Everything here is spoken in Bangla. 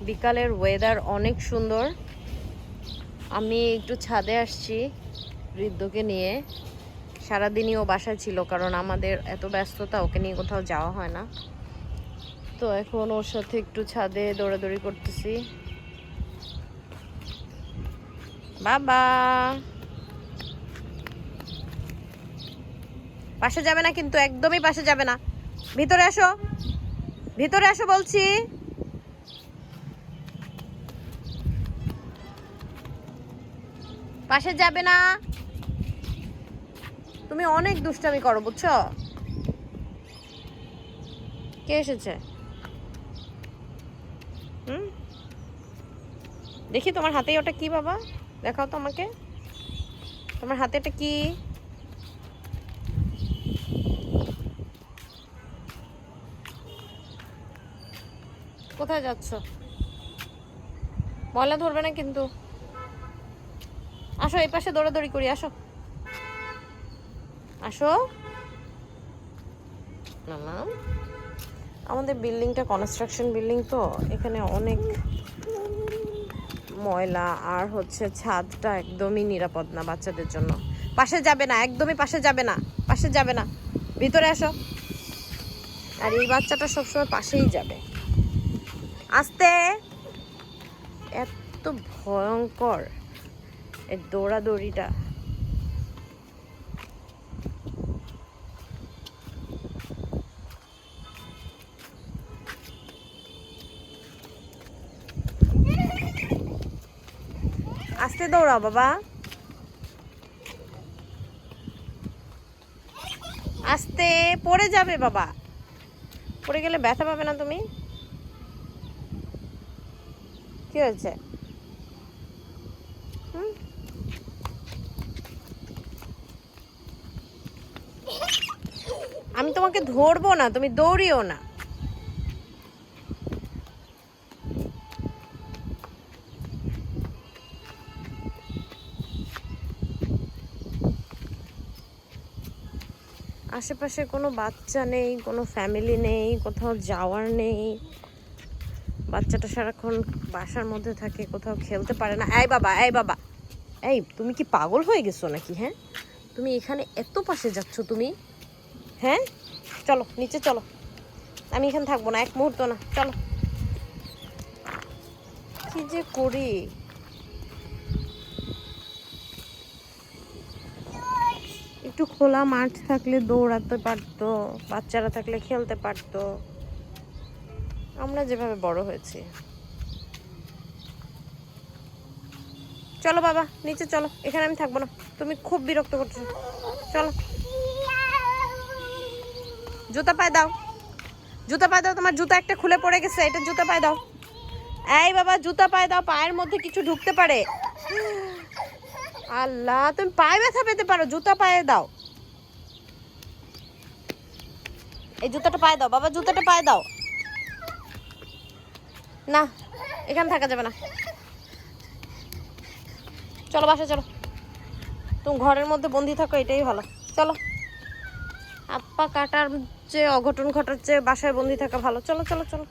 বিকালের ওয়েদার অনেক সুন্দর। আমি একটু ছাদে আসছি ঋদ্ধকে নিয়ে। সারাদিনই ও বাসায় ছিল, কারণ আমাদের এত ব্যস্ততা, ওকে নিয়ে কোথাও যাওয়া হয় না। তো এখন ওর সাথে একটু ছাদে দৌড়াদৌড়ি করতেছি। বাবা পাশে যাবে না কিন্তু, একদমই পাশে যাবে না। ভিতরে আসো, ভিতরে আসো বলছি। পাশে যাবে না, তুমি অনেক দুষ্টামি করো বুঝছো। কে এসেছে? দেখি তোমার হাতে ওটা কি বাবা, দেখাও তো আমাকে। তোমার হাতে এটা কি? কোথায় যাচ্ছ? ময়লা ধরবে না কিন্তু। আসো এই পাশে দৌড়াদৌড়ি করি, আসো আসো। না, আমাদের বিল্ডিংটা কনস্ট্রাকশন বিল্ডিং, তো এখানে অনেক ময়লা, আর হচ্ছে ছাদটা একদমই নিরাপদ না বাচ্চাদের জন্য। পাশে যাবে না, একদমই পাশে যাবে না, পাশে যাবে না, ভিতরে আসো। আর এই বাচ্চাটা সবসময় পাশেই যাবে। আস্তে, এত ভয়ঙ্কর এই দৌড়াদৌড়িটা। আস্তে দৌড়াও বাবা, আস্তে, পড়ে যাবে বাবা। পড়ে গেলে ব্যথা পাবে না তুমি? কি হয়েছে? আমি তোমাকে ধরবো না, তুমি দৌড়িও না। আশেপাশে কোনো বাচ্চা নেই, কোনো ফ্যামিলি নেই, কোথাও যাওয়ার নেই। বাচ্চাটা সারাক্ষণ বাসার মধ্যে থাকে, কোথাও খেলতে পারে না। এই বাবা, এই বাবা, এই তুমি কি পাগল হয়ে গেছো নাকি? হ্যাঁ, তুমি এখানে এত পাশে যাচ্ছ তুমি? হ্যাঁ, চলো নিচে চলো, আমি এখানে থাকবো না এক মুহূর্ত না, চলো। কি যে করি। একটু খোলা মাঠ থাকলে দৌড়াতে পারতো, বাচ্চারা থাকলে খেলতে পারতো। আমরা যেভাবে বড় হয়েছি। চলো বাবা নিচে চলো, এখানে আমি থাকবো না, তুমি খুব বিরক্ত করছো। চলো, জুতা পায়ে দাও, জুতা পায়ে দাও, তোমার জুতা একটা খুলে পড়ে গেছে, এটা জুতা পায়ে দাও। এই বাবা জুতা পায়ে দাও, পায়ের মধ্যে কিছু ঢুকতে পারে। আল্লাহ, তুমি পায়ে ব্যথা পেতে পারো, জুতা পায়ে দাও। এই জুতাটা পায়ে দাও বাবা, জুতাটা পায়ে দাও। না, এখানে থাকা যাবে না, চলো বাসা চলো। তুমি ঘরের মধ্যে বন্দি থাকো, এটাই ভালো। চলো, হাত পা কাটার চেয়ে, অঘটন ঘটার চেয়ে বাসায় বন্দি থাকা ভালো। চলো চলো চলো।